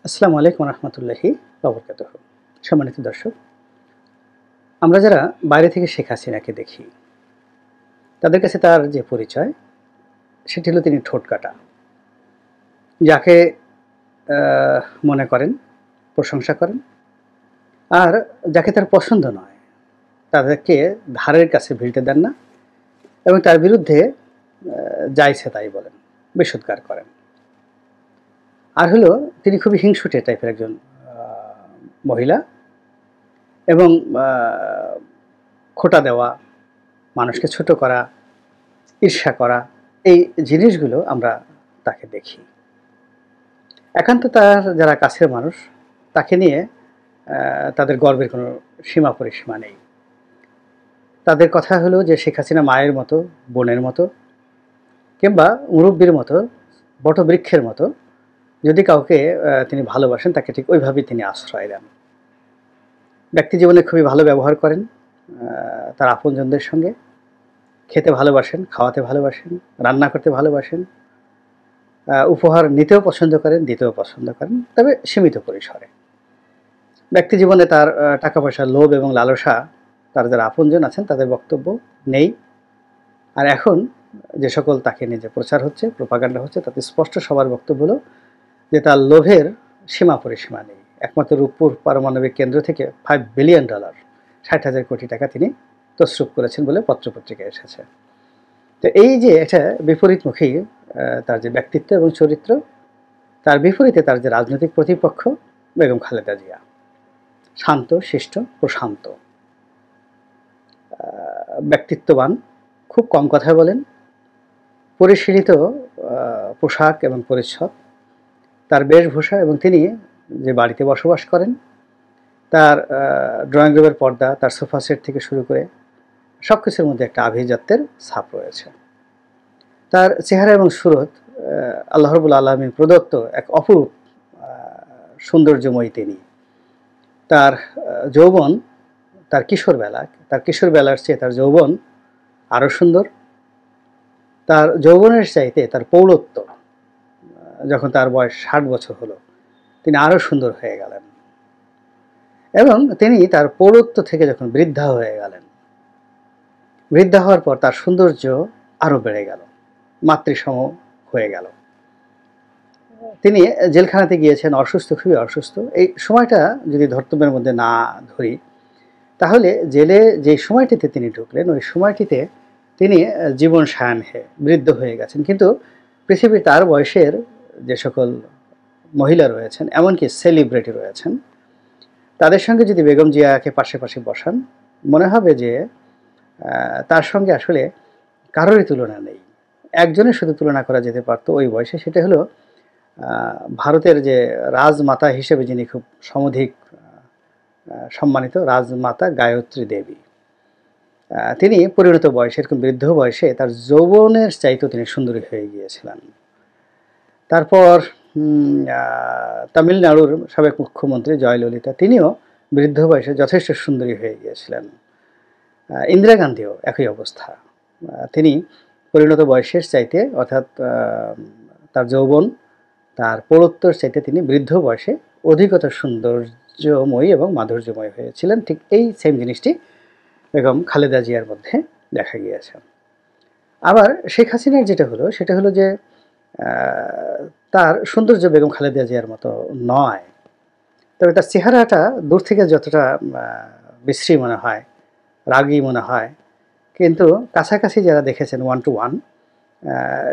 আসসালামু আলাইকুম রহমতুল্লাহি ওয়া সম্মানিত দর্শক, আমরা যারা বাইরে থেকে শেখ হাসিনাকে দেখি, তাদের কাছে তার যে পরিচয় সেটি হলো তিনি ঠোঁটকাটা। যাকে মনে করেন, প্রশংসা করেন, আর যাকে তার পছন্দ নয় তাদেরকে ধারের কাছে ভিড়তে দেন না এবং তার বিরুদ্ধে যা ইচ্ছে তাই বলেন, বিষোদ্গার করেন। আর হলো তিনি খুবই হিংসুটে টাইপের একজন মহিলা এবং খোঁটা দেওয়া, মানুষকে ছোট করা, ঈর্ষা করা, এই জিনিসগুলো আমরা তাকে দেখি। একান্ত তার যারা কাছের মানুষ, তাকে নিয়ে তাদের গর্বের কোনো সীমা পরিসীমা নেই। তাদের কথা হলো যে শেখ হাসিনা মায়ের মতো, বোনের মতো, কিংবা মুরব্বীর মতো, বটবৃক্ষের মতো। যদি কাউকে তিনি ভালোবাসেন, তাকে ঠিক ওইভাবেই তিনি আশ্রয় দেন। ব্যক্তি জীবনে খুবই ভালো ব্যবহার করেন তার আপনজনদের সঙ্গে, খেতে ভালোবাসেন, খাওয়াতে ভালোবাসেন, রান্না করতে ভালোবাসেন, উপহার নিতেও পছন্দ করেন, দিতেও পছন্দ করেন, তবে সীমিত পরিসরে। ব্যক্তি জীবনে তার টাকা পয়সার লোভ এবং লালসা তার যারা আপনজন আছেন তাদের বক্তব্য নেই। আর এখন যে সকল তাকে নিয়ে যে প্রচার হচ্ছে, প্রোপাগান্ডা হচ্ছে, তাতে স্পষ্ট সবার বক্তব্য হলো যে তার লোভের সীমা পরিসীমা নেই। একমাত্র রূপপুর পারমাণবিক কেন্দ্র থেকে $5 বিলিয়ন, 60,000 কোটি টাকা তিনি তসরুপ করেছেন বলে পত্রপত্রিকায় এসেছে। তো এই যে একটা বিপরীতমুখী তার যে ব্যক্তিত্ব এবং চরিত্র, তার বিপরীতে তার যে রাজনৈতিক প্রতিপক্ষ বেগম খালেদা জিয়া, শান্ত, শিষ্ট, প্রশান্ত, ব্যক্তিত্ববান, খুব কম কথা বলেন, পরিশীলিত পোশাক এবং পরিচ্ছদ, তার বেশভূষা এবং তিনি যে বাড়িতে বসবাস করেন, তার ড্রয়িং রুমের পর্দা, তার সোফা সেট থেকে শুরু করে সব কিছুর মধ্যে একটা আভিজাত্যের ছাপ রয়েছে। তার চেহারা এবং সুরত আল্লাহ রাব্বুল আলামিন প্রদত্ত এক অপরূপ সৌন্দর্যময়ী তিনি। তার যৌবন, তার কিশোরবেলার চেয়ে তার যৌবন আরও সুন্দর। তার যৌবনের চাইতে তার পৌরত্ব, যখন তার বয়স 60 বছর হলো, তিনি আরও সুন্দর হয়ে গেলেন। এবং তিনি তার পৌরত্ব থেকে যখন বৃদ্ধা হয়ে গেলেন, বৃদ্ধা হওয়ার পর তার সৌন্দর্য আরও বেড়ে গেল, মাতৃসম হয়ে গেল। তিনি জেলখানাতে গিয়েছেন, অসুস্থ, খুবই অসুস্থ। এই সময়টা যদি ধর্তব্যের মধ্যে না ধরি, তাহলে জেলে যে সময়টিতে তিনি ঢুকলেন, ওই সময়টিতে তিনি জীবন সায়াহ্নে বৃদ্ধ হয়ে গেছেন। কিন্তু পৃথিবীর তার বয়সের যে সকল মহিলা রয়েছেন, এমনকি সেলিব্রিটি রয়েছেন, তাদের সঙ্গে যদি বেগম জিয়াকে পাশাপাশি বসান, মনে হবে যে তার সঙ্গে আসলে কারোরই তুলনা নেই। একজনের শুধু তুলনা করা যেতে পারতো ওই বয়সে, সেটা হলো ভারতের যে রাজমাতা হিসেবে যিনি খুব সমধিক সম্মানিত, রাজমাতা গায়ত্রী দেবী। তিনি পরিণত বয়সে, এরকম বৃদ্ধ বয়সে তার যৌবনের চাইতেও তিনি সুন্দরী হয়ে গিয়েছিলেন। তারপর তামিলনাড়ুর সাবেক মুখ্যমন্ত্রী জয়ললিতা, তিনিও বৃদ্ধ বয়সে যথেষ্ট সুন্দরী হয়ে গিয়েছিলেন। ইন্দিরা গান্ধীও একই অবস্থা। তিনি পরিণত বয়সের চাইতে, অর্থাৎ তার যৌবন, তার পৌরত্বর চাইতে তিনি বৃদ্ধ বয়সে অধিকতর সৌন্দর্যময়ী এবং মাধুর্যময় হয়েছিলেন। ঠিক এই সেম জিনিসটি বেগম খালেদা জিয়ার মধ্যে দেখা গিয়েছে। আবার শেখ হাসিনার যেটা হলো, সেটা হলো যে তার সৌন্দর্য বেগম খালেদা জিয়ার মতো নয়। তবে তার চেহারাটা দূর থেকে যতটা বিশ্রী মনে হয়, রাগী মনে হয়, কিন্তু কাছাকাছি যারা দেখেছেন 1 to 1,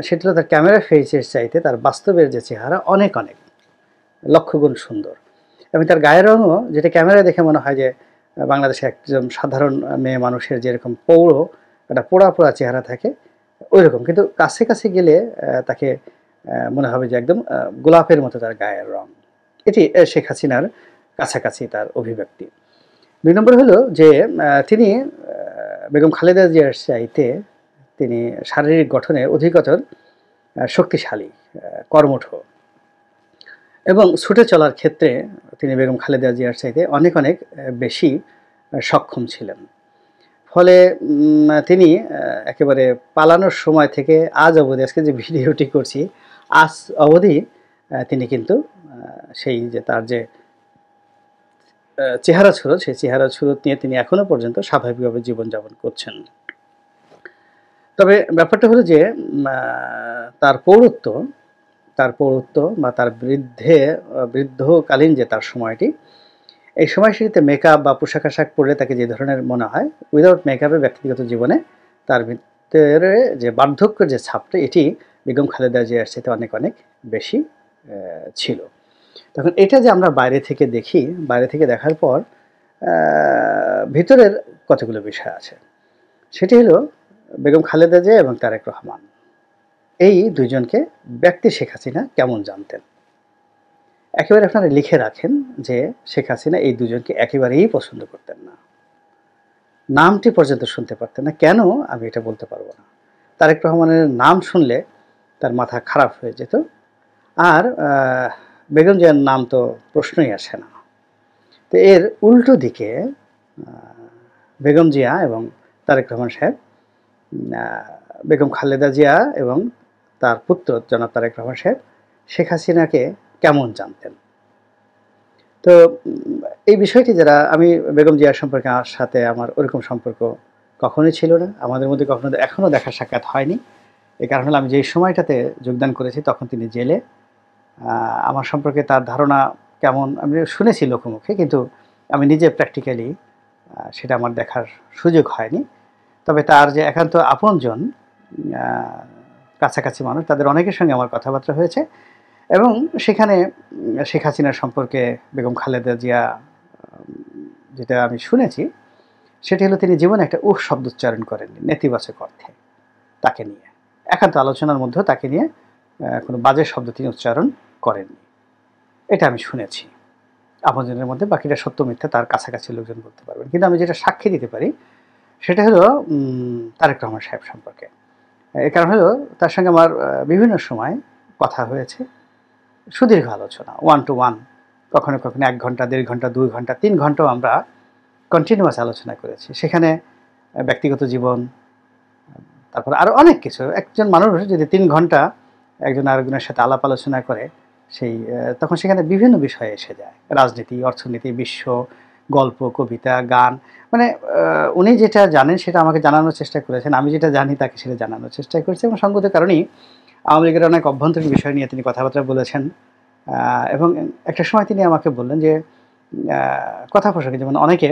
সেটা হলো তার ক্যামেরা ফেসের চাইতে তার বাস্তবের যে চেহারা অনেক অনেক লক্ষ গুণ সুন্দর। এবং তার গায়ের রঙও, যেটা ক্যামেরায় দেখে মনে হয় যে বাংলাদেশে একজন সাধারণ মেয়ে মানুষের যেরকম পৌড়, একটা পোড়া পোড়া চেহারা থাকে, ওই রকম। কিন্তু কাছে কাছে গেলে তাকে মনে হবে যে একদম গোলাপের মতো তার গায়ের রং। এটি শেখ হাসিনার কাছাকাছি তার অভিব্যক্তি। 2 নম্বর হলো যে তিনি বেগম খালেদা জিয়ার চাইতে তিনি শারীরিক গঠনে অধিকতর শক্তিশালী, কর্মঠ, এবং ছুটে চলার ক্ষেত্রে তিনি বেগম খালেদা জিয়ার চাইতে অনেক অনেক বেশি সক্ষম ছিলেন। ফলে তিনি একেবারে পালানোর সময় থেকে আজ অবধি, আজকে যে ভিডিওটি করছি, আজ অবধি তিনি কিন্তু সেই যে তার যে চেহারা ছুরত, সেই চেহারা ছুরত নিয়ে তিনি এখনো পর্যন্ত স্বাভাবিকভাবে জীবনযাপন করছেন। তবে ব্যাপারটা হলো যে তার পৌরত্ব বা তার বৃদ্ধকালীন যে তার সময়টি, এই সময়টিতে মেকআপ বা পোশাক আশাক পরলে তাকে যে ধরনের মনে হয়, উইদাউট মেকআপে ব্যক্তিগত জীবনে তার ভিতরে যে বার্ধক্যের যে ছাপটা, এটি বেগম খালেদা জিয়ার চাইতে অনেক অনেক বেশি ছিল। তখন এটা যে আমরা বাইরে থেকে দেখি, বাইরে থেকে দেখার পর ভিতরের কতগুলো বিষয় আছে। সেটি হলো বেগম খালেদা জিয়া এবং তারেক রহমান, এই দুইজনকে ব্যক্তি শেখ হাসিনা কেমন জানতেন। একেবারে আপনারা লিখে রাখেন যে শেখ হাসিনা এই দুজনকে একেবারেই পছন্দ করতেন না, নামটি পর্যন্ত শুনতে পারতেন না। কেন আমি এটা বলতে পারবো না। তারেক রহমানের নাম শুনলে তার মাথা খারাপ হয়ে যেত, আর বেগম জিয়ার নাম তো প্রশ্নই আসে না। তো এর উল্টো দিকে বেগম জিয়া এবং তারেক রহমান সাহেব, বেগম খালেদা জিয়া এবং তার পুত্র জনাব তারেক রহমান সাহেব শেখ হাসিনাকে কেমন জানতেন। তো এই বিষয়টি যারা, আমি বেগম জিয়ার সম্পর্কে আমার সাথে আমার ওরকম সম্পর্ক কখনোই ছিল না, আমাদের মধ্যে কখনো এখনও দেখা সাক্ষাৎ হয়নি। এই কারণ হলো আমি যেই সময়টাতে যোগদান করেছি তখন তিনি জেলে। আমার সম্পর্কে তার ধারণা কেমন আমি শুনেছি লোকমুখে, কিন্তু আমি নিজে প্র্যাকটিক্যালি সেটা আমার দেখার সুযোগ হয়নি। তবে তার যে একান্ত আপনজন, কাছাকাছি মানুষ, তাদের অনেকের সঙ্গে আমার কথাবার্তা হয়েছে, এবং সেখানে শেখ হাসিনার সম্পর্কে বেগম খালেদা জিয়া যেটা আমি শুনেছি সেটি হলো তিনি জীবনে একটা শব্দ উচ্চারণ করেননি নেতিবাচক অর্থে তাকে নিয়ে। একান্ত আলোচনার মধ্যেও তাকে নিয়ে কোনো বাজে শব্দ তিনি উচ্চারণ করেননি, এটা আমি শুনেছি আপনজনের মধ্যে। বাকিটা সত্য মিথ্যা তার কাছাকাছি লোকজন বলতে পারবেন, কিন্তু আমি যেটা সাক্ষী দিতে পারি সেটা হলো তারেক রহমান সাহেব সম্পর্কে। এর কারণ হলো তার সঙ্গে আমার বিভিন্ন সময় কথা হয়েছে, সুদীর্ঘ আলোচনা, 1 to 1, কখনো কখনো 1 ঘন্টা, 1.5 ঘন্টা, 2 ঘন্টা, 3 ঘন্টাও আমরা কন্টিনিউয়াস আলোচনা করেছি। সেখানে ব্যক্তিগত জীবন, তারপর আরও অনেক কিছু। একজন মানুষ যদি 3 ঘন্টা একজন আরেকজনের সাথে আলাপ আলোচনা করে, সেই তখন সেখানে বিভিন্ন বিষয় এসে যায়, রাজনীতি, অর্থনীতি, বিশ্ব, গল্প, কবিতা, গান। মানে উনি যেটা জানেন সেটা আমাকে জানানোর চেষ্টা করেছেন, আমি যেটা জানি তাকে সেটা জানানোর চেষ্টা করেছি, এবং সঙ্গত কারণেই আওয়ামী লীগের অনেক অভ্যন্তরীণ বিষয় নিয়ে তিনি কথাবার্তা বলেছেন। এবং একটা সময় তিনি আমাকে বললেন যে কথা প্রসঙ্গে, যেমন অনেকে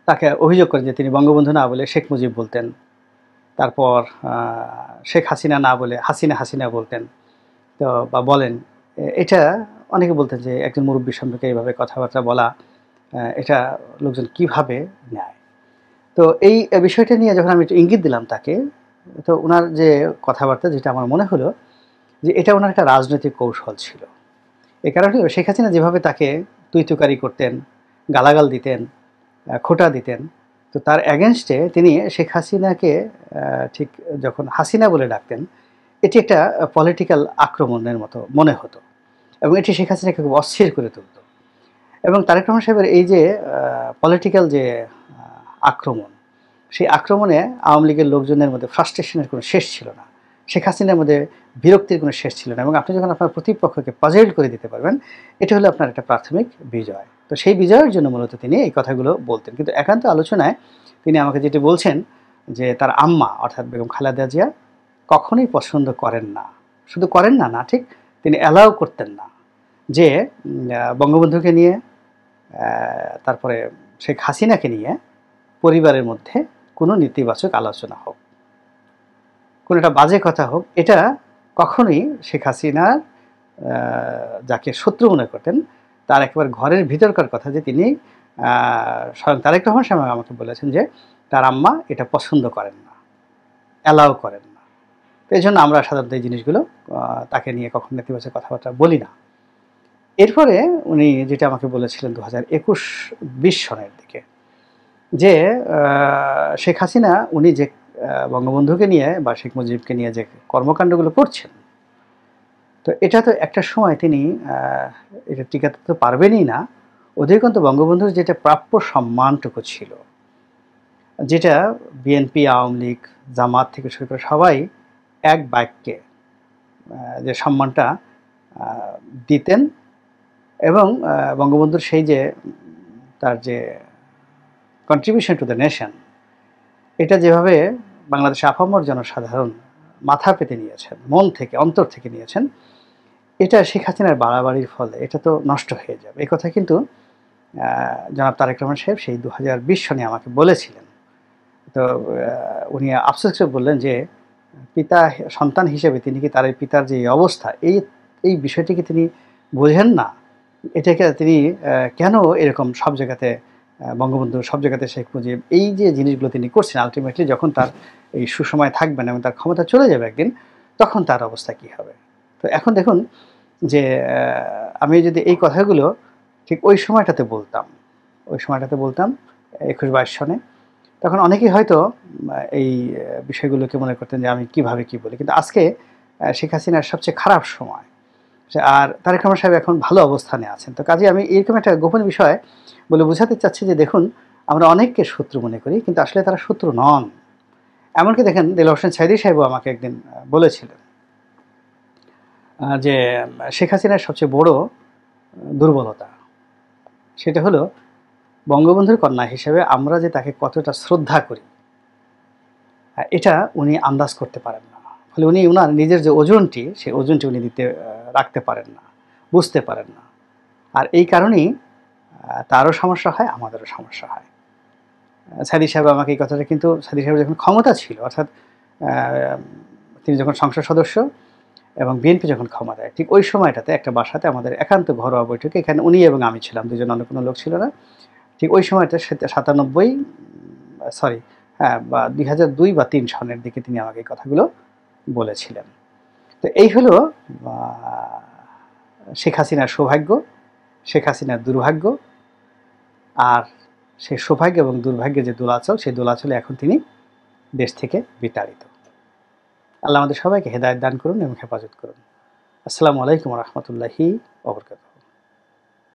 তাকে অভিযোগ করেন যে তিনি বঙ্গবন্ধু না বলে শেখ মুজিব বলতেন, তারপর শেখ হাসিনা না বলে হাসিনা বলতেন। তো বা বলেন, এটা অনেকে বলতেন যে একজন মুরব্বীর সম্পর্কে এইভাবে কথাবার্তা বলা, এটা লোকজন কিভাবে নেয়। তো এই বিষয়টা নিয়ে যখন আমি একটু ইঙ্গিত দিলাম তাকে, তো ওনার যে কথাবার্তা, যেটা আমার মনে হলো যে এটা ওনার একটা রাজনৈতিক কৌশল ছিল। এই কারণে শেখ হাসিনা যেভাবে তাকে তুই-তুকারি করতেন, গালাগাল দিতেন, খোঁটা দিতেন, তো তার অ্যাগেনস্টে তিনি শেখ হাসিনাকে ঠিক যখন হাসিনা বলে ডাকতেন, এটি একটা পলিটিক্যাল আক্রমণের মতো মনে হতো, এবং এটি শেখ হাসিনাকে খুব অস্থির করে তুলত। এবং তারেক রহমান সাহেবের এই যে পলিটিক্যাল যে আক্রমণ, সেই আক্রমণে আওয়ামী লীগের লোকজনের মধ্যে ফ্রাস্ট্রেশনের কোনো শেষ ছিল না, শেখ হাসিনার মধ্যে বিরক্তির কোনো শেষ ছিল না। এবং আপনি যখন আপনার প্রতিপক্ষকে পাজেল করে দিতে পারবেন, এটা হলো আপনার একটা প্রাথমিক বিজয়। তো সেই বিজয়ের জন্য মূলত তিনি এই কথাগুলো বলতেন। কিন্তু একান্ত আলোচনায় তিনি আমাকে যেটি বলছেন যে তার আম্মা অর্থাৎ বেগম খালেদা জিয়া কখনোই পছন্দ করেন না, শুধু করেন না না ঠিক, তিনি অ্যালাউ করতেন না যে বঙ্গবন্ধুকে নিয়ে, তারপরে শেখ হাসিনাকে নিয়ে পরিবারের মধ্যে কোনো নেতিবাচক আলোচনা হোক, কোনো একটা বাজে কথা হোক, এটা কখনোই শেখ হাসিনার যাকে শত্রু মনে করতেন তার একেবারে ঘরের ভিতরকার কথা, যে তিনি স্বয়ং তারেক রহমান সাহেব আমাকে বলেছেন যে তার আম্মা এটা পছন্দ করেন না, অ্যালাউ করেন না। তো এই জন্য আমরা সাধারণত এই জিনিসগুলো তাকে নিয়ে কখনো নেতিবাচক কথাবার্তা বলি না। এরপরে উনি যেটা আমাকে বলেছিলেন 2021-20 সনের দিকে, যে শেখ হাসিনা উনি যে বঙ্গবন্ধুকে নিয়ে বা শেখ মুজিবকে নিয়ে যে কর্মকাণ্ডগুলো করছেন, তো এটা তো একটা সময় তিনি এটা টিকাতে তো পারবেনই না, অধিকন্তু বঙ্গবন্ধুর যেটা প্রাপ্য সম্মানটুকু ছিল, যেটা বিএনপি, আওয়ামী লীগ, জামাত থেকে শুরু করে সবাই এক বাক্যে যে সম্মানটা দিতেন এবং বঙ্গবন্ধুর সেই যে তার যে কন্ট্রিবিউশন টু দ্য নেশন, এটা যেভাবে বাংলাদেশে আপামর জনসাধারণ মাথা পেতে নিয়েছেন, মন থেকে অন্তর থেকে নিয়েছেন, এটা শেখ হাসিনার বাড়াবাড়ির ফলে এটা তো নষ্ট হয়ে যাবে। এই কথা কিন্তু জনাব তারেক রহমান সাহেব সেই 2020 সনে আমাকে বলেছিলেন। তো উনি আফসোস করে বললেন যে পিতা সন্তান হিসেবে তিনি কি তার পিতার যে অবস্থা, এই বিষয়টিকে তিনি বোঝেন না। এটাকে তিনি কেন এরকম সব জায়গাতে বঙ্গবন্ধু, সব জায়গাতে শেখ মুজিব, এই যে জিনিসগুলো তিনি করছেন, আলটিমেটলি যখন তার এই সুসময় থাকবেন এবং তার ক্ষমতা চলে যাবে একদিন, তখন তার অবস্থা কী হবে। তো এখন দেখুন যে আমি যদি এই কথাগুলো ঠিক ওই সময়টাতে বলতাম 21-22 সনে, তখন অনেকেই হয়তো এই বিষয়গুলোকে মনে করতেন যে আমি কিভাবে কি বলি। কিন্তু আজকে শেখ হাসিনার সবচেয়ে খারাপ সময়, আর তারেক রহমান সাহেব এখন ভালো অবস্থানে আছেন। তো কাজে আমি এরকম একটা গোপন বিষয় বলে বোঝাতে চাচ্ছি যে দেখুন, আমরা অনেককে শত্রু মনে করি, কিন্তু আসলে তারা শত্রু নন। এমনকি দেখেন দেলোয়ার হোসেন সাঈদী সাহেবও আমাকে একদিন বলেছিলেন যে শেখ হাসিনার সবচেয়ে বড় দুর্বলতা সেটা হলো বঙ্গবন্ধুর কন্যা হিসেবে আমরা যে তাকে কতটা শ্রদ্ধা করি, এটা উনি আন্দাজ করতে পারেন না। ফলে উনি উনার নিজের যে ওজনটি, সেই ওজনটি উনি রাখতে পারেন না, বুঝতে পারেন না। আর এই কারণেই তারও সমস্যা হয়, আমাদেরও সমস্যা হয়। সাঈদী সাহেব আমাকে এই কথাটা, কিন্তু সাঈদী সাহেব যখন ক্ষমতা ছিল, অর্থাৎ তিনি যখন সংসদ সদস্য এবং বিএনপি যখন ক্ষমতায়, ঠিক ওই সময়টাতে একটা বাসাতে আমাদের একান্ত ঘরোয়া বৈঠকে, এখানে উনি এবং আমি ছিলাম, দুজন, অন্য কোনো লোক ছিল না। ঠিক ওই সময়টা 2002 বা 2003 সনের দিকে তিনি আমাকে এই কথাগুলো বলেছিলেন। তো এই হলো শেখ হাসিনার সৌভাগ্য, শেখ হাসিনার দুর্ভাগ্য, আর সেই সৌভাগ্য এবং দুর্ভাগ্যের যে দোলাচল, সেই দোলাচলে এখন তিনি দেশ থেকে বিতাড়িত। আল্লাহ আমাদের সবাইকে হেদায়েত দান করুন এবং হেফাজত করুন। আসসালামু আলাইকুম ওয়া রাহমাতুল্লাহি ওয়া বারাকাতুহু।